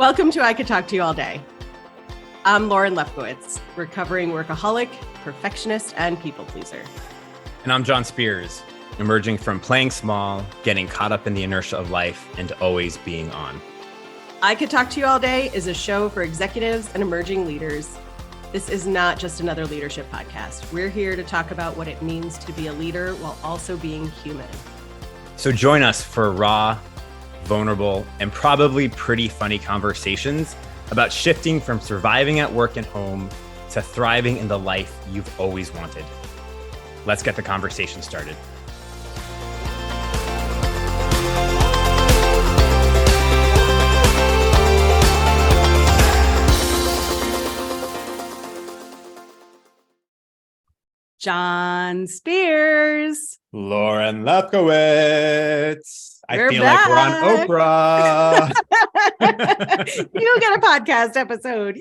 Welcome to I Could Talk to You All Day. I'm Lauren Lefkowitz, recovering workaholic, perfectionist, and people pleaser. And I'm John Spears, emerging from playing small, getting caught up in the inertia of life, and always being on. I Could Talk to You All Day is a show for executives and emerging leaders. This is not just another leadership podcast. We're here to talk about what it means to be a leader while also being human. So join us for raw, vulnerable, and probably pretty funny conversations about shifting from surviving at work and home to thriving in the life you've always wanted. Let's get the conversation started. John Spears. Lauren Lefkowitz. We're I feel back. like we're on Oprah. You get a podcast episode.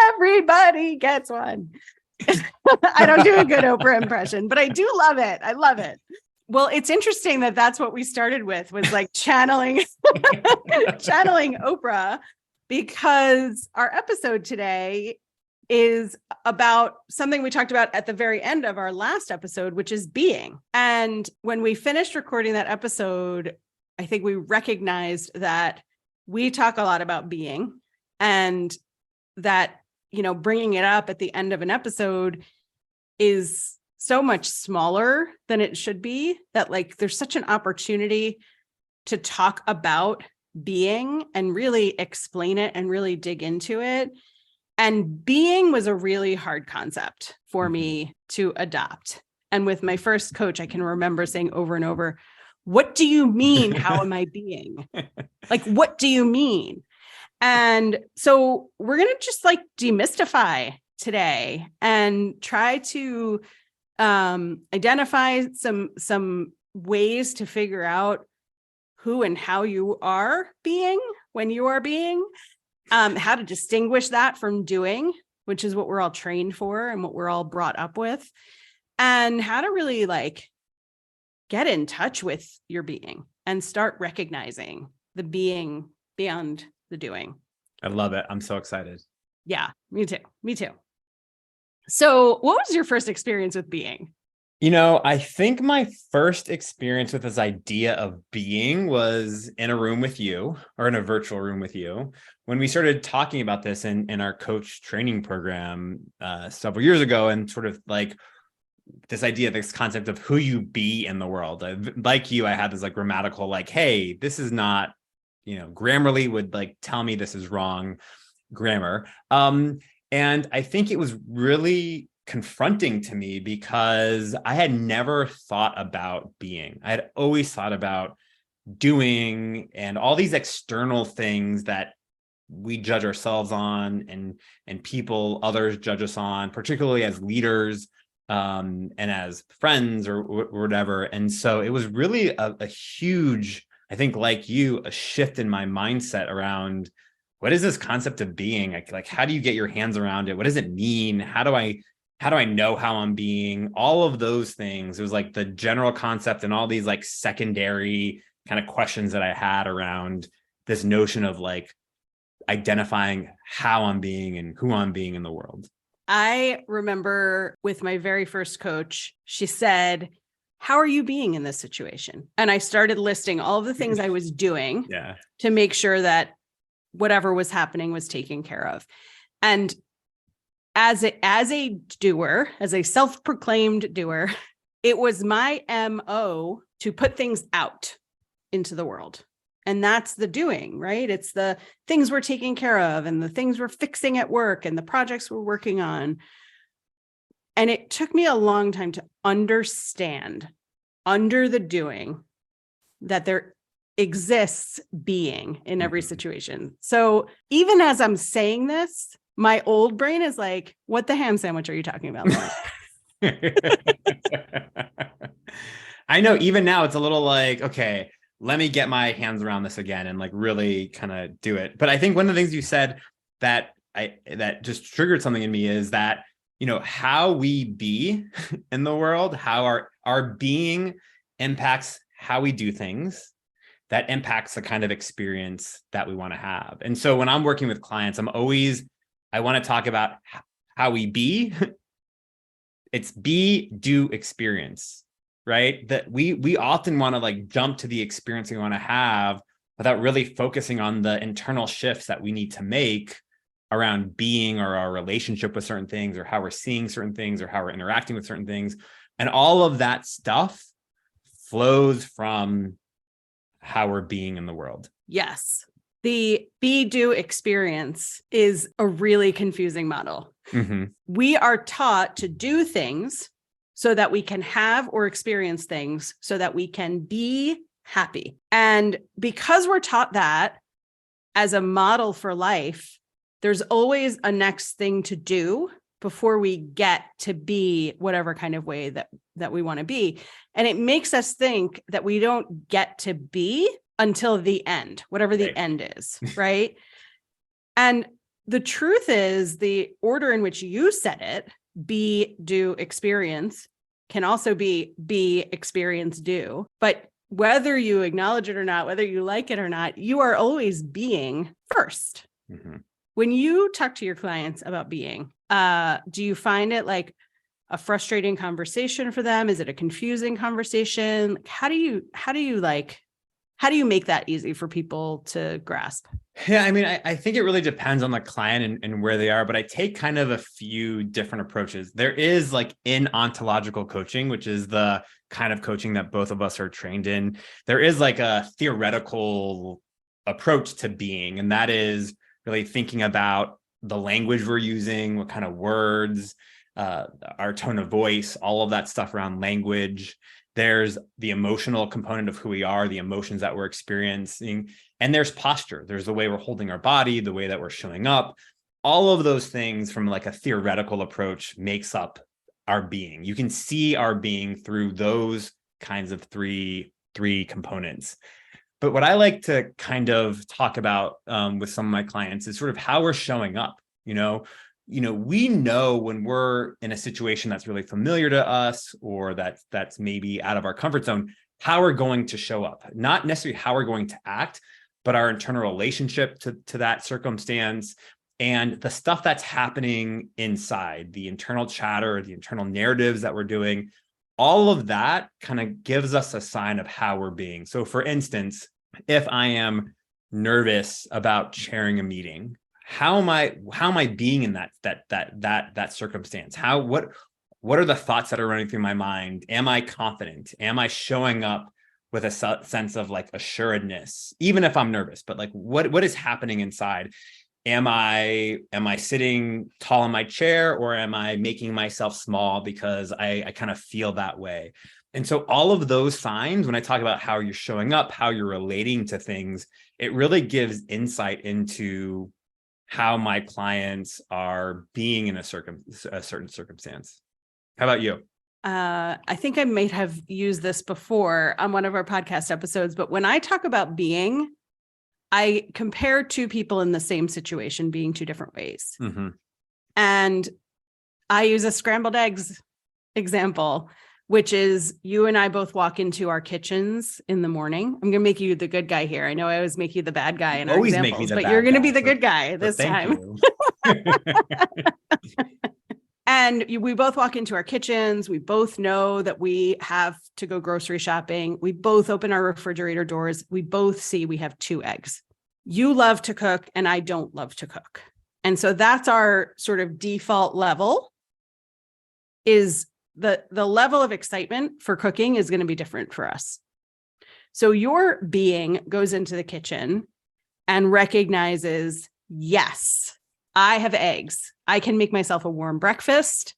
Everybody gets one. I don't do a good Oprah impression, but I do love it. I love it. Well, it's interesting that that's what we started with, was like channeling Oprah, because our episode today is about something we talked about at the very end of our last episode, which is being. And when we finished recording that episode, I think we recognized that we talk a lot about being, and that, bringing it up at the end of an episode is so much smaller than it should be, that like there's such an opportunity to talk about being and really explain it and really dig into it. And being was a really hard concept for me to adopt. And with my first coach, I can remember saying over and over, what do you mean? How am I being? Like, what do you mean? And so we're going to just like demystify today and try to identify some ways to figure out who and how you are being when you are being. How to distinguish that from doing, which is what we're all trained for and what we're all brought up with, and how to really like get in touch with your being and start recognizing the being beyond the doing. I love it. I'm so excited. Yeah, me too. So what was your first experience with being? I think my first experience with this idea of being was in a room with you, or in a virtual room with you, when we started talking about this in our coach training program several years ago, and sort of like this idea, this concept of who you be in the world. Like you, I had this like grammatical, like, hey, this is not, Grammarly would like tell me this is wrong grammar. And I think it was really confronting to me because I had never thought about being. I had always thought about doing and all these external things that we judge ourselves on, and others judge us on, particularly as leaders and as friends or whatever. And so it was really a huge, I think, like you, a shift in my mindset around what is this concept of being? Like how do you get your hands around it? What does it mean? How do I know how I'm being? All of those things. It was like the general concept and all these like secondary kind of questions that I had around this notion of like identifying how I'm being and who I'm being in the world. I remember with my very first coach, she said, how are you being in this situation? And I started listing all of the things I was doing to make sure that whatever was happening was taken care of. And as a doer, as a self-proclaimed doer, it was my MO to put things out into the world. And that's the doing, right? It's the things we're taking care of and the things we're fixing at work and the projects we're working on. And it took me a long time to understand under the doing that there exists being in every situation. So even as I'm saying this, my old brain is like, what the ham sandwich are you talking about? I know even now it's a little like, okay, let me get my hands around this again and like really kind of do it. But I think one of the things you said that just triggered something in me is that, how we be in the world, how our being impacts how we do things. that impacts the kind of experience that we want to have. And so when I'm working with clients, I want to talk about how we be. It's be, do, experience, right? That we often want to like jump to the experience we want to have without really focusing on the internal shifts that we need to make around being or our relationship with certain things or how we're seeing certain things or how we're interacting with certain things. And all of that stuff flows from how we're being in the world. Yes. The be, do, experience is a really confusing model. Mm-hmm. We are taught to do things so that we can have or experience things so that we can be happy. And because we're taught that as a model for life, there's always a next thing to do before we get to be whatever kind of way that we want to be. And it makes us think that we don't get to be until the end, whatever the end is, right? And the truth is the order in which you said it, be, do, experience, can also be, experience, do. But whether you acknowledge it or not, whether you like it or not, you are always being first. Mm-hmm. When you talk to your clients about being, do you find it like a frustrating conversation for them? Is it a confusing conversation? How do you make that easy for people to grasp? Yeah, I mean, I think it really depends on the client and where they are, but I take kind of a few different approaches. There is like in ontological coaching, which is the kind of coaching that both of us are trained in. There is like a theoretical approach to being, and that is really thinking about the language we're using, what kind of words, our tone of voice, all of that stuff around language. There's the emotional component of who we are, the emotions that we're experiencing, and there's posture. There's the way we're holding our body, the way that we're showing up. All of those things from like a theoretical approach makes up our being. You can see our being through those kinds of three components. But what I like to kind of talk about with some of my clients is sort of how we're showing up. We know when we're in a situation that's really familiar to us or that's maybe out of our comfort zone, how we're going to show up, not necessarily how we're going to act, but our internal relationship to that circumstance and the stuff that's happening inside, the internal chatter, the internal narratives that we're doing. All of that kind of gives us a sign of how we're being. So for instance, if I am nervous about chairing a meeting, how am I being in that circumstance? What are the thoughts that are running through my mind? Am I confident? Am I showing up with a sense of like assuredness, even if I'm nervous? But like, what is happening inside? Am I sitting tall in my chair, or am I making myself small because I kind of feel that way? And so all of those signs, when I talk about how you're showing up, how you're relating to things, it really gives insight into how my clients are being in a certain circumstance. How about you? I think I might have used this before on one of our podcast episodes, but when I talk about being, I compare two people in the same situation being two different ways. Mm-hmm. And I use a scrambled eggs example, which is you and I both walk into our kitchens in the morning. I'm going to make you the good guy here. I know I always make you the bad guy in our examples, but you're going to be the good guy this time. And we both walk into our kitchens. We both know that we have to go grocery shopping. We both open our refrigerator doors. We both see we have 2 eggs. You love to cook and I don't love to cook. And so that's our sort of default level. Is the level of excitement for cooking is going to be different for us. So your being goes into the kitchen and recognizes, yes, I have eggs. I can make myself a warm breakfast.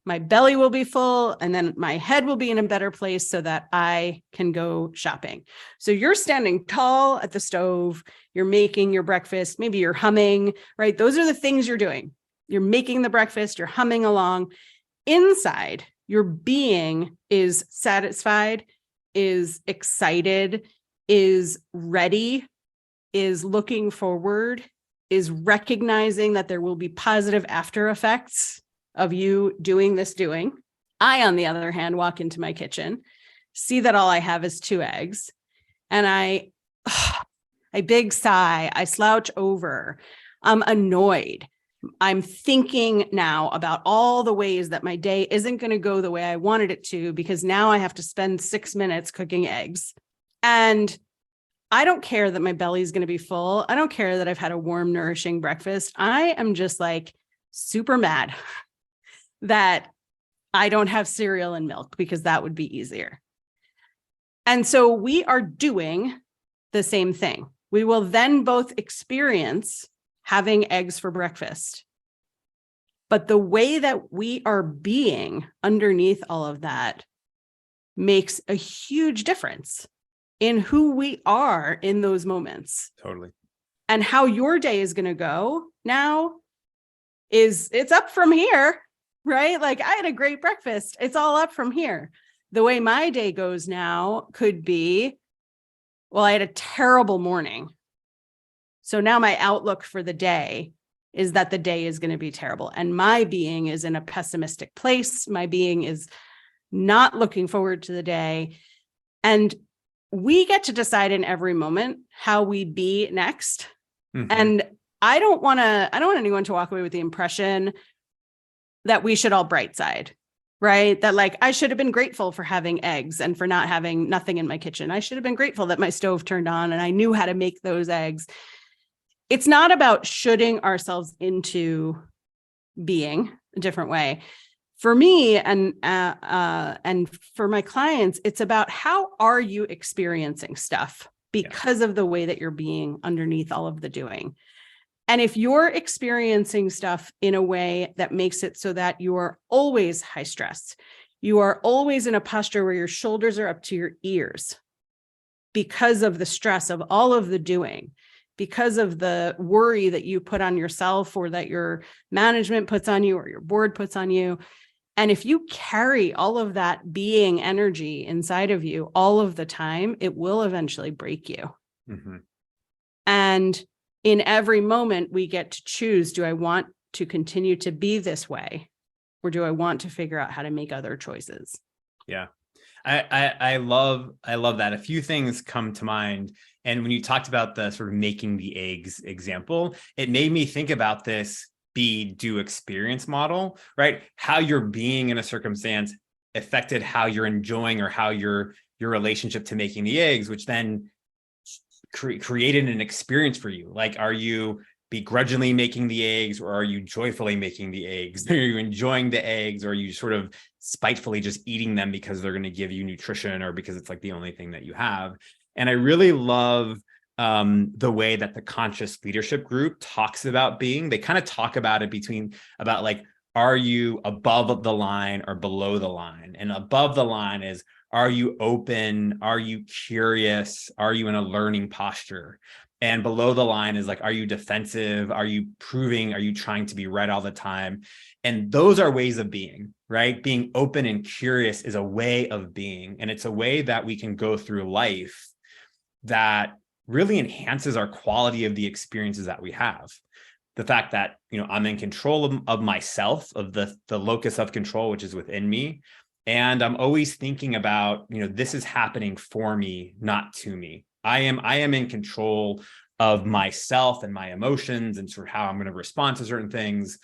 My belly will be full, and then my head will be in a better place so that I can go shopping. So you're standing tall at the stove. You're making your breakfast. Maybe you're humming, right? Those are the things you're doing. You're making the breakfast. You're humming along. Inside, your being is satisfied, is excited, is ready, is looking forward, is recognizing that there will be positive after effects of you doing this doing. I, on the other hand, walk into my kitchen, see that all I have is 2 eggs, and I I big sigh, I slouch over, I'm annoyed. I'm thinking now about all the ways that my day isn't going to go the way I wanted it to, because now I have to spend 6 minutes cooking eggs. And I don't care that my belly is going to be full. I don't care that I've had a warm, nourishing breakfast. I am just like super mad that I don't have cereal and milk, because that would be easier. And so we are doing the same thing. We will then both experience having eggs for breakfast. But the way that we are being underneath all of that makes a huge difference in who we are in those moments. Totally. And how your day is going to go now it's up from here, right? Like, I had a great breakfast. It's all up from here. The way my day goes now could be, well, I had a terrible morning. So now my outlook for the day is that the day is going to be terrible. And my being is in a pessimistic place. My being is not looking forward to the day. And we get to decide in every moment how we be next. Mm-hmm. And I don't want anyone to walk away with the impression that we should all bright side, right? That like, I should have been grateful for having eggs and for not having nothing in my kitchen. I should have been grateful that my stove turned on and I knew how to make those eggs. It's not about shoulding ourselves into being a different way. For me and for my clients, it's about how are you experiencing stuff because of the way that you're being underneath all of the doing. And if you're experiencing stuff in a way that makes it so that you are always high stress, you are always in a posture where your shoulders are up to your ears because of the stress of all of the doing, because of the worry that you put on yourself or that your management puts on you or your board puts on you. And if you carry all of that being energy inside of you all of the time, it will eventually break you. Mm-hmm. And in every moment we get to choose, do I want to continue to be this way? Or do I want to figure out how to make other choices? Yeah. I love that. A few things come to mind. And when you talked about the sort of making the eggs example, it made me think about this be, do, experience model, right? How you're being in a circumstance affected how you're enjoying or how your relationship to making the eggs, which then created an experience for you. Like, are you begrudgingly making the eggs or are you joyfully making the eggs? Are you enjoying the eggs or are you sort of spitefully just eating them because they're going to give you nutrition or because it's like the only thing that you have? And I really love the way that the conscious leadership group talks about being. They kind of talk about it about like, are you above the line or below the line? And above the line is, are you open? Are you curious? Are you in a learning posture? And below the line is like, are you defensive? Are you proving? Are you trying to be right all the time? And those are ways of being, right? Being open and curious is a way of being. And it's a way that we can go through life that really enhances our quality of the experiences that we have. The fact that, I'm in control of myself, of the locus of control, which is within me. And I'm always thinking about, this is happening for me, not to me. I am in control of myself and my emotions and sort of how I'm going to respond to certain things.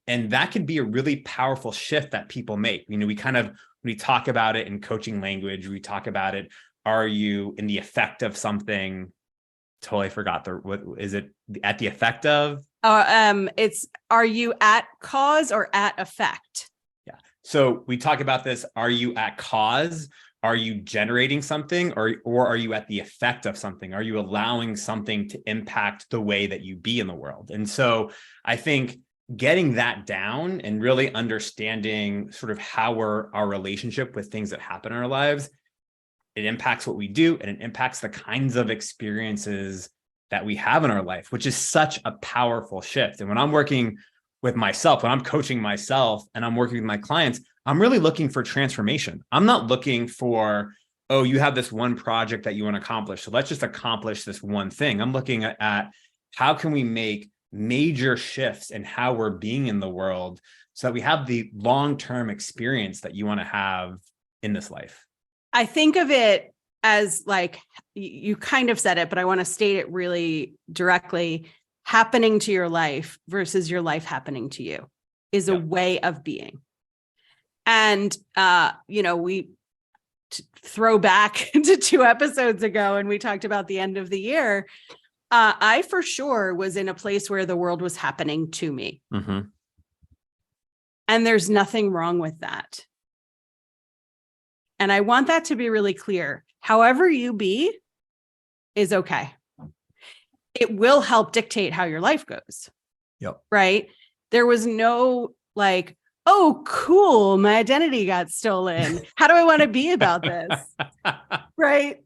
And that can be a really powerful shift that people make. We talk about it in coaching language. We talk about it. Are you in the effect of something? Totally forgot what is it at the effect of? It's, are you at cause or at effect? Yeah. So we talk about this. Are you at cause? Are you generating something or are you at the effect of something? Are you allowing something to impact the way that you be in the world? And so I think getting that down and really understanding sort of how our relationship with things that happen in our lives, it impacts what we do and it impacts the kinds of experiences that we have in our life, which is such a powerful shift. And when I'm working with myself, when I'm coaching myself and I'm working with my clients, I'm really looking for transformation. I'm not looking for, oh, you have this one project that you want to accomplish, so let's just accomplish this one thing. I'm looking at how can we make major shifts in how we're being in the world so that we have the long-term experience that you want to have in this life. I think of it as like, you kind of said it, but I want to state it really directly, happening to your life versus your life happening to you is a way of being. And, we throw back to 2 episodes ago and we talked about the end of the year. I for sure was in a place where the world was happening to me. Mm-hmm. And there's nothing wrong with that. And I want that to be really clear. However you be is okay. It will help dictate how your life goes. Yep. Right? There was no like, oh, cool, my identity got stolen. How do I want to be about this? Right?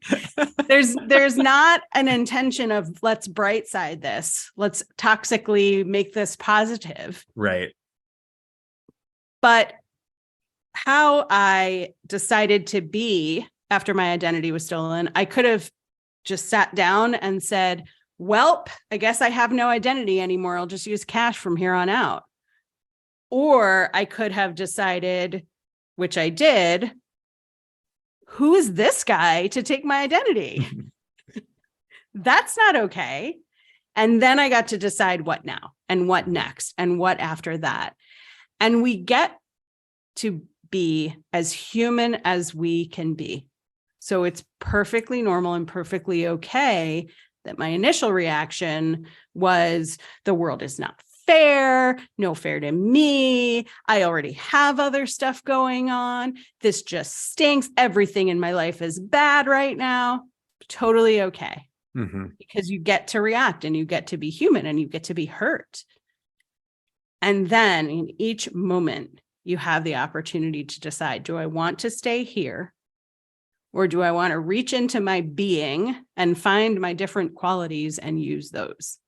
There's not an intention of let's bright side this. Let's toxically make this positive. Right. But how I decided to be after my identity was stolen, I could have just sat down and said, welp, I guess I have no identity anymore. I'll just use cash from here on out. Or I could have decided, which I did, who is this guy to take my identity? That's not okay. And then I got to decide what now and what next and what after that. And we get to be as human as we can be. So it's perfectly normal and perfectly okay that my initial reaction was the world is not fair, no fair to me. I already have other stuff going on. This just stinks. Everything in my life is bad right now. Totally okay. Mm-hmm. Because you get to react and you get to be human and you get to be hurt. And then in each moment, you have the opportunity to decide, do I want to stay here? Or do I want to reach into my being and find my different qualities and use those?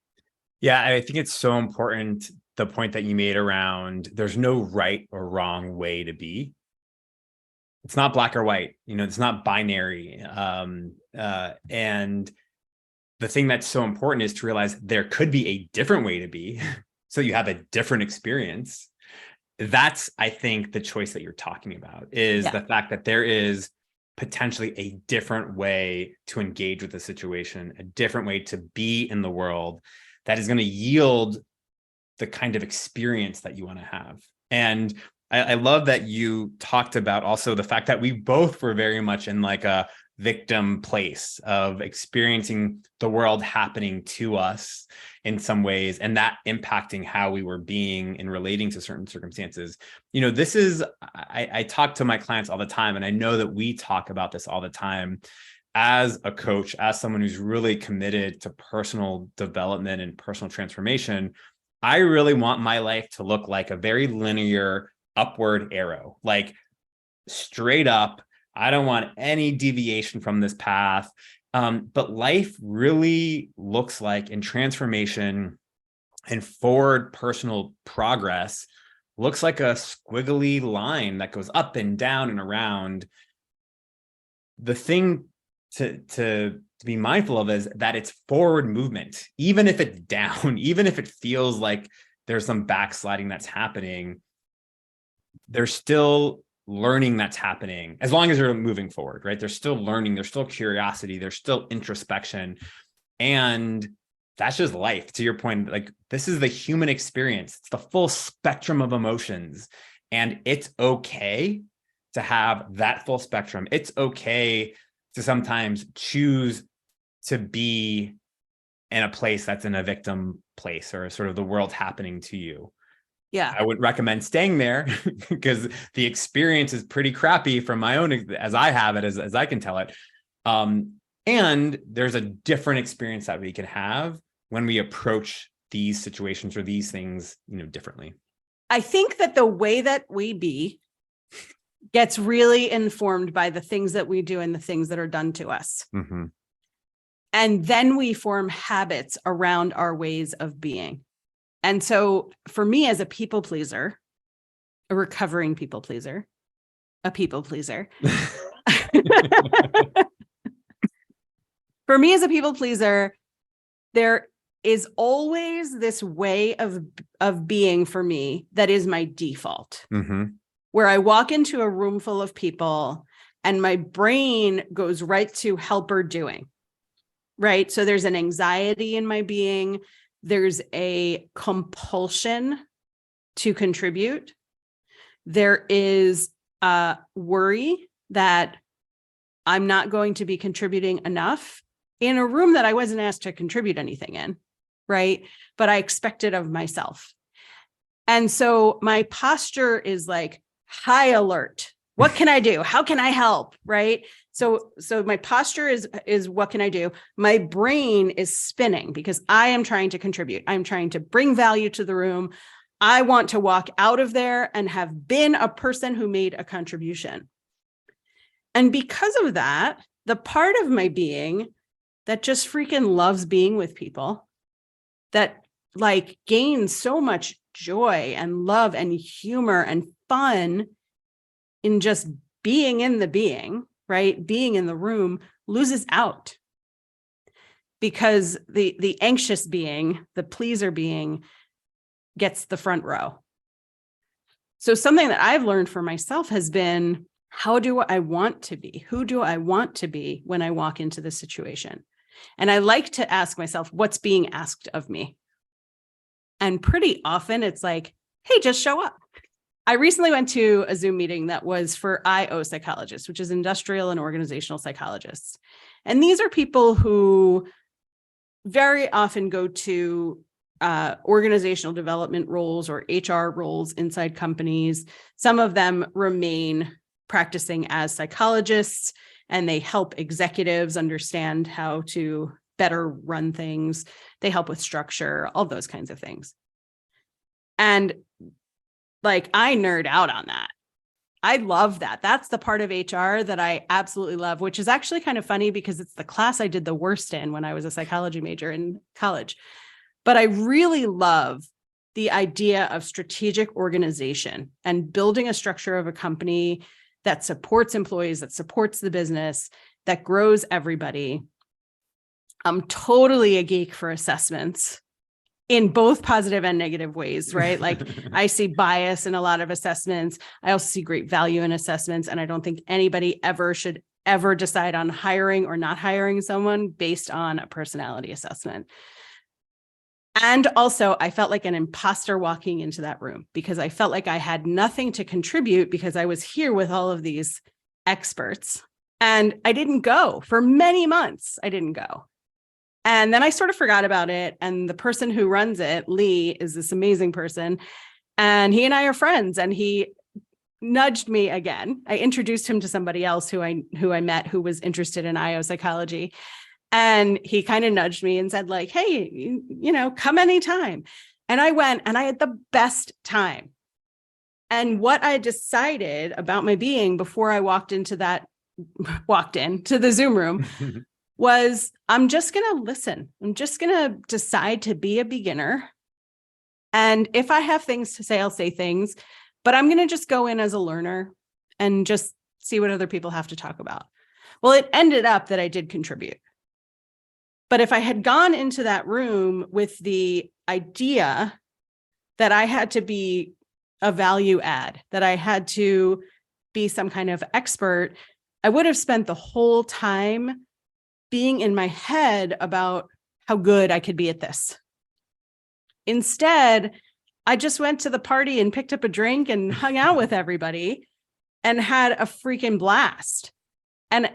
Yeah, I think it's so important, the point that you made around there's no right or wrong way to be. It's not black or white, it's not binary. And the thing that's so important is to realize there could be a different way to be. So you have a different experience. That's, I think, the choice that you're talking about is the fact that there is potentially a different way to engage with the situation, a different way to be in the world that is going to yield the kind of experience that you want to have. And I love that you talked about also the fact that we both were very much in like a victim place of experiencing the world happening to us in some ways, and that impacting how we were being and relating to certain circumstances. This is, I talk to my clients all the time, and I know that we talk about this all the time. As a coach, as someone who's really committed to personal development and personal transformation, I really want my life to look like a very linear upward arrow, like straight up. I don't want any deviation from this path. But life really looks like, in transformation and forward personal progress, looks like a squiggly line that goes up and down and around. The thing to be mindful of is that it's forward movement, even if it's down, even if it feels like there's some backsliding that's happening, there's still learning that's happening as long as you're moving forward, right? There's still learning, there's still curiosity, there's still introspection. And that's just life. To your point, like, this is the human experience. It's the full spectrum of emotions. And it's okay to have that full spectrum. It's okay to sometimes choose to be in a place that's in a victim place, or sort of the world happening to you. Yeah. I wouldn't recommend staying there because the experience is pretty crappy from my own, as I have it, as I can tell it. And there's a different experience that we can have when we approach these situations or these things, differently. I think that the way that we be gets really informed by the things that we do and the things that are done to us. Mm-hmm. And then we form habits around our ways of being. And so for me, as a people pleaser, a recovering people pleaser, a people pleaser, for me as a people pleaser, there is always this way of being for me that is my default, Mm-hmm. where I walk into a room full of people and my brain goes right to helper doing, right? So there's an anxiety in my being. There's a compulsion to contribute. There is a worry that I'm not going to be contributing enough in a room that I wasn't asked to contribute anything in, right? But I expect it of myself. And so my posture is like high alert. What can I do? How can I help? Right? So my posture is what can I do? My brain is spinning because I am trying to contribute. I'm trying to bring value to the room. I want to walk out of there and have been a person who made a contribution. And because of that, the part of my being that just freaking loves being with people, that like gains so much joy and love and humor and fun in just being in the being, right? Being in the room, loses out because the anxious being, the pleaser being, gets the front row. So something that I've learned for myself has been, how do I want to be? Who do I want to be when I walk into this situation? And I like to ask myself, what's being asked of me? And pretty often it's like, hey, just show up. I recently went to a Zoom meeting that was for IO psychologists, which is industrial and organizational psychologists. And these are people who very often go to organizational development roles or HR roles inside companies. Some of them remain practicing as psychologists, and they help executives understand how to better run things. They help with structure, all those kinds of things. And like, I nerd out on that. I love that. That's the part of HR that I absolutely love, which is actually kind of funny because it's the class I did the worst in when I was a psychology major in college. But I really love the idea of strategic organization and building a structure of a company that supports employees, that supports the business, that grows everybody. I'm totally a geek for assessments in both positive and negative ways, right? Like I see bias in a lot of assessments. I also see great value in assessments. And I don't think anybody should ever decide on hiring or not hiring someone based on a personality assessment. And also, I felt like an imposter walking into that room because I felt like I had nothing to contribute because I was here with all of these experts. And I didn't go for many months. I didn't go. And then I sort of forgot about it. And the person who runs it, Lee, is this amazing person. And he and I are friends. And he nudged me again. I introduced him to somebody else who I met who was interested in IO psychology. And he kind of nudged me and said like, hey, come anytime. And I went and I had the best time. And what I decided about my being before I walked into the Zoom room was I'm just going to listen. I'm just going to decide to be a beginner. And if I have things to say, I'll say things, but I'm going to just go in as a learner and just see what other people have to talk about. Well, it ended up that I did contribute. But if I had gone into that room with the idea that I had to be a value add, that I had to be some kind of expert, I would have spent the whole time being in my head about how good I could be at this. Instead, I just went to the party and picked up a drink and hung out with everybody and had a freaking blast. And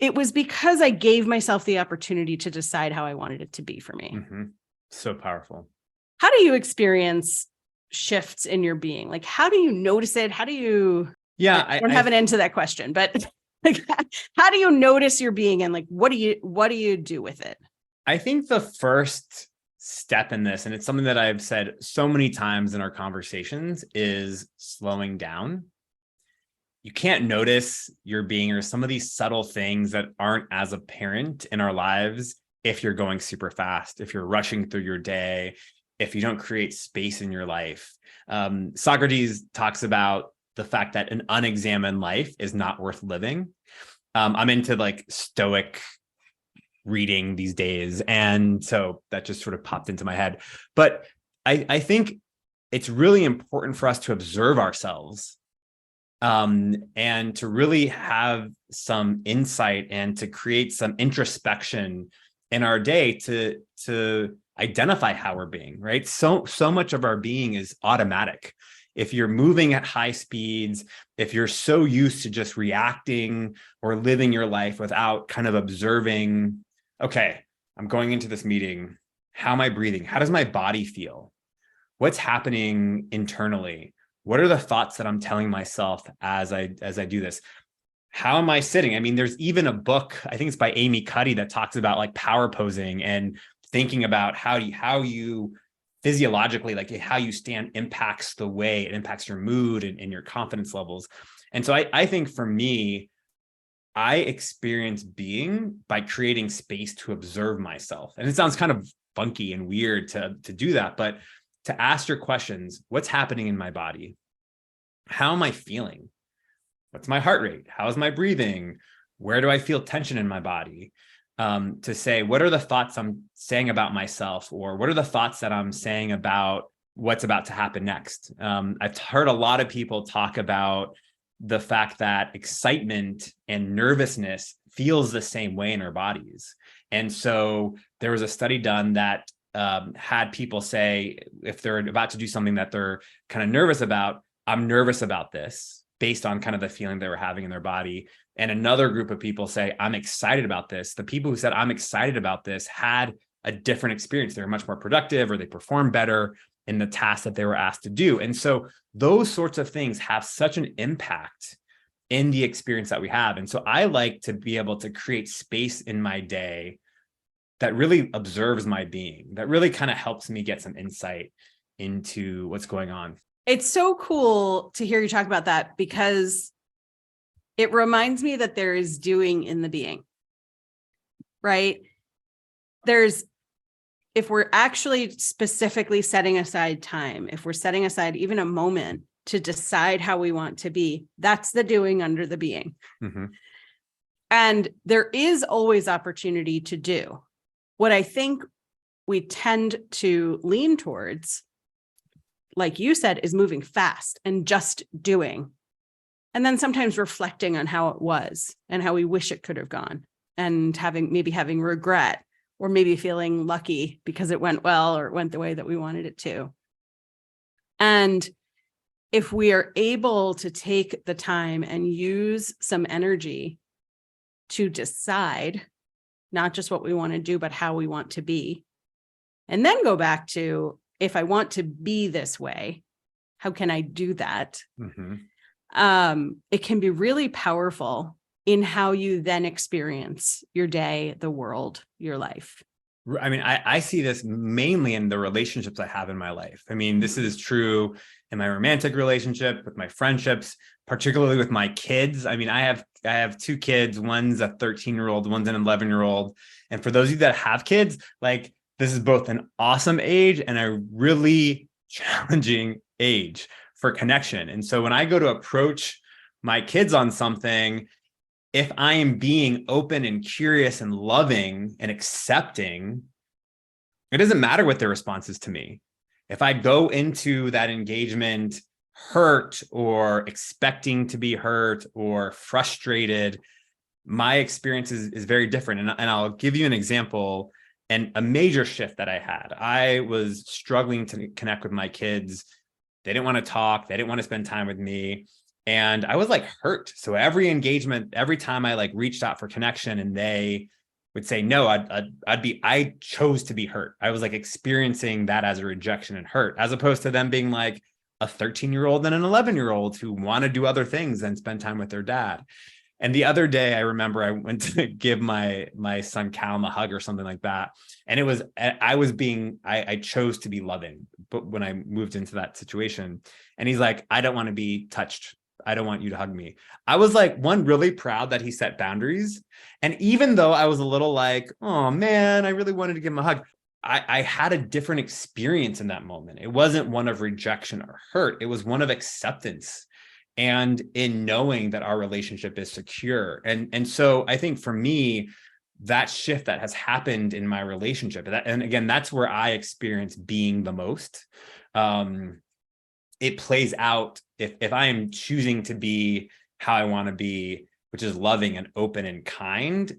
it was because I gave myself the opportunity to decide how I wanted it to be for me. Mm-hmm. So powerful. How do you experience shifts in your being? Like, how do you notice it? How do you, I don't have an end to that question, but like, how do you notice your being and like, what do you do with it? I think the first step in this, and it's something that I've said so many times in our conversations, is slowing down. You can't notice your being or some of these subtle things that aren't as apparent in our lives if you're going super fast, if you're rushing through your day, if you don't create space in your life. Socrates talks about the fact that an unexamined life is not worth living. I'm into like Stoic reading these days. And so that just sort of popped into my head. But I think it's really important for us to observe ourselves and to really have some insight and to create some introspection in our day to identify how we're being, right? So much of our being is automatic. If you're moving at high speeds, if you're so used to just reacting or living your life without kind of observing, okay, I'm going into this meeting. How am I breathing? How does my body feel? What's happening internally? What are the thoughts that I'm telling myself as I do this? How am I sitting? I mean, there's even a book, I think it's by Amy Cuddy, that talks about like power posing and thinking about how you physiologically, like how you stand impacts the way it impacts your mood and your confidence levels. And so I think for me, I experience being by creating space to observe myself. And it sounds kind of funky and weird to do that, but to ask your questions, what's happening in my body? How am I feeling? What's my heart rate? How's my breathing? Where do I feel tension in my body? To say, what are the thoughts I'm saying about myself? Or what are the thoughts that I'm saying about what's about to happen next? I've heard a lot of people talk about the fact that excitement and nervousness feels the same way in our bodies. And so there was a study done that had people say, if they're about to do something that they're kind of nervous about, I'm nervous about this, based on kind of the feeling they were having in their body. And another group of people say, I'm excited about this. The people who said, I'm excited about this, had a different experience. They were much more productive, or they performed better in the tasks that they were asked to do. And so those sorts of things have such an impact in the experience that we have. And so I like to be able to create space in my day that really observes my being, that really kind of helps me get some insight into what's going on. It's so cool to hear you talk about that, because it reminds me that there is doing in the being, right? If we're actually specifically setting aside time, if we're setting aside even a moment to decide how we want to be, that's the doing under the being. Mm-hmm. And there is always opportunity to do. What I think we tend to lean towards, like you said, is moving fast and just doing. And then sometimes reflecting on how it was and how we wish it could have gone, and having regret, or maybe feeling lucky because it went well, or it went the way that we wanted it to. And if we are able to take the time and use some energy to decide not just what we want to do, but how we want to be, and then go back to, if I want to be this way, how can I do that? Mm-hmm. It can be really powerful in how you then experience your day, the world, your life. I mean, I see this mainly in the relationships I have in my life. I mean, this is true in my romantic relationship, with my friendships, particularly with my kids. I mean, I have two kids. One's a 13-year-old, one's an 11-year-old. And for those of you that have kids, like, this is both an awesome age and a really challenging age for connection. And so when I go to approach my kids on something, if I am being open and curious and loving and accepting, it doesn't matter what their response is to me. If I go into that engagement hurt, or expecting to be hurt, or frustrated, my experience is very different. And I'll give you an example, and a major shift that I had. I was struggling to connect with my kids. They didn't want to talk. They didn't want to spend time with me. And I was like hurt. So every engagement, every time I like reached out for connection and they would say no, I chose to be hurt. I was like experiencing that as a rejection and hurt, as opposed to them being like a 13-year-old and an 11-year-old who want to do other things than spend time with their dad. And the other day, I remember I went to give my son Callum a hug or something like that. And I chose to be loving, but when I moved into that situation, and he's like, I don't want to be touched. I don't want you to hug me. I was like, really proud that he set boundaries. And even though I was a little like, oh man, I really wanted to give him a hug, I had a different experience in that moment. It wasn't one of rejection or hurt. It was one of acceptance, and in knowing that our relationship is secure. And so I think for me, that shift that has happened in my relationship, and again, that's where I experience being the most. It plays out if I am choosing to be how I want to be, which is loving and open and kind,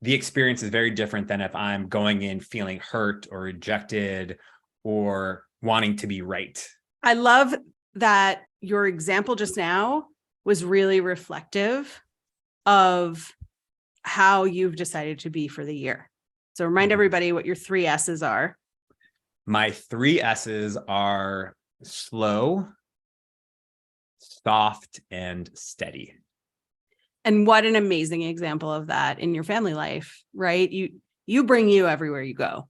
the experience is very different than if I'm going in feeling hurt or rejected or wanting to be right. I love that your example just now was really reflective of how you've decided to be for the year. So remind everybody what your 3 S's are. My 3 S's are slow, soft, and steady. And what an amazing example of that in your family life, right? You bring you everywhere you go.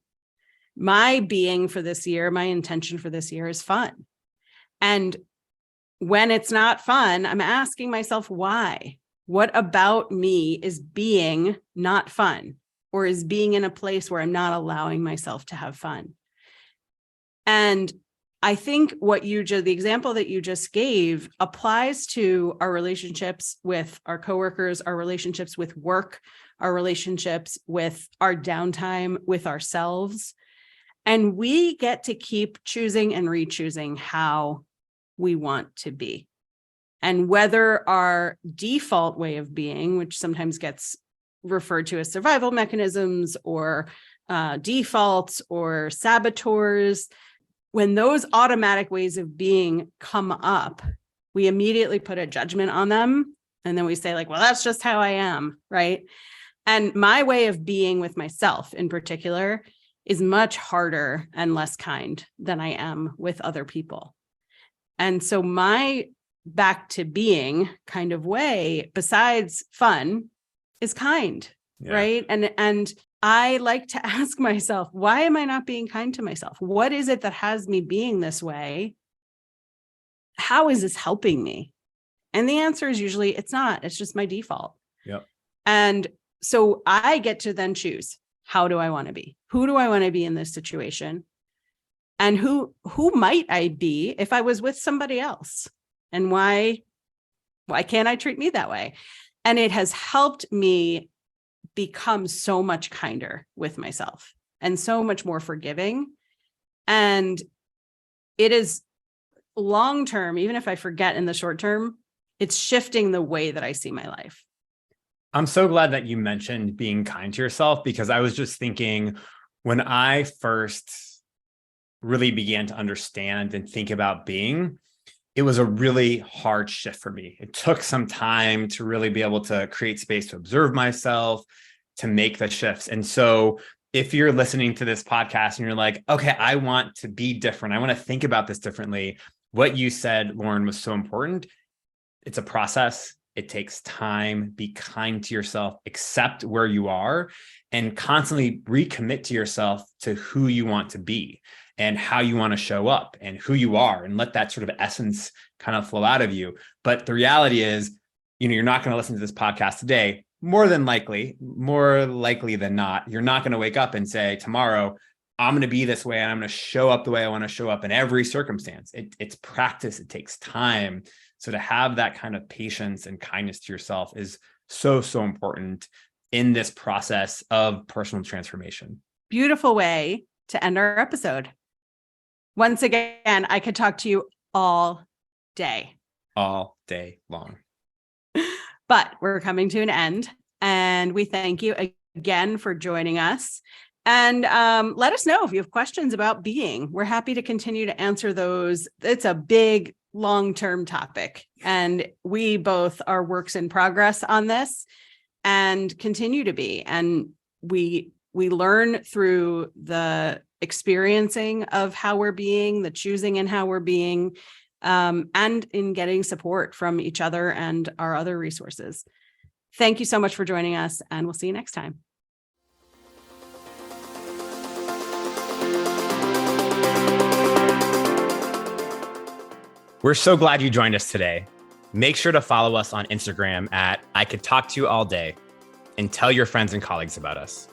My being for this year, my intention for this year is fun. And when it's not fun, I'm asking myself, why? What about me is being not fun, or is being in a place where I'm not allowing myself to have fun? And I think the example that you just gave applies to our relationships with our coworkers, our relationships with work, our relationships with our downtime with ourselves. And we get to keep choosing and re-choosing how we want to be. And whether our default way of being, which sometimes gets referred to as survival mechanisms or defaults or saboteurs, when those automatic ways of being come up, we immediately put a judgment on them. And then we say, like, well, that's just how I am, right? And my way of being with myself in particular is much harder and less kind than I am with other people. And so my back to being kind of way, besides fun, is kind, right? And I like to ask myself, why am I not being kind to myself? What is it that has me being this way? How is this helping me? And the answer is usually it's not. It's just my default. Yep. And so I get to then choose, how do I want to be? Who do I want to be in this situation? And who might I be if I was with somebody else? And why can't I treat me that way? And it has helped me become so much kinder with myself and so much more forgiving. And it is long-term, even if I forget in the short term, it's shifting the way that I see my life. I'm so glad that you mentioned being kind to yourself, because I was just thinking, when I first really began to understand and think about being, it was a really hard shift for me. It took some time to really be able to create space to observe myself, to make the shifts. And so if you're listening to this podcast and you're like, okay, I want to be different, I want to think about this differently, what you said, Lauren, was so important. It's a process. It takes time. Be kind to yourself, accept where you are, and constantly recommit to yourself to who you want to be and how you want to show up and who you are, and let that sort of essence kind of flow out of you. But the reality is, you're not going to listen to this podcast today. More likely than not, you're not going to wake up and say, tomorrow, I'm going to be this way and I'm going to show up the way I want to show up in every circumstance. It's practice. It takes time. So to have that kind of patience and kindness to yourself is so, so important in this process of personal transformation. Beautiful way to end our episode. Once again, I could talk to you all day. All day long. But we're coming to an end, and we thank you again for joining us. And let us know if you have questions about being. We're happy to continue to answer those. It's a big, long-term topic, and we both are works in progress on this and continue to be. And we learn through the experiencing of how we're being, the choosing and how we're being, and in getting support from each other and our other resources. Thank you so much for joining us, and we'll see you next time. We're so glad you joined us today. Make sure to follow us on Instagram at I Could Talk to You All Day, and tell your friends and colleagues about us.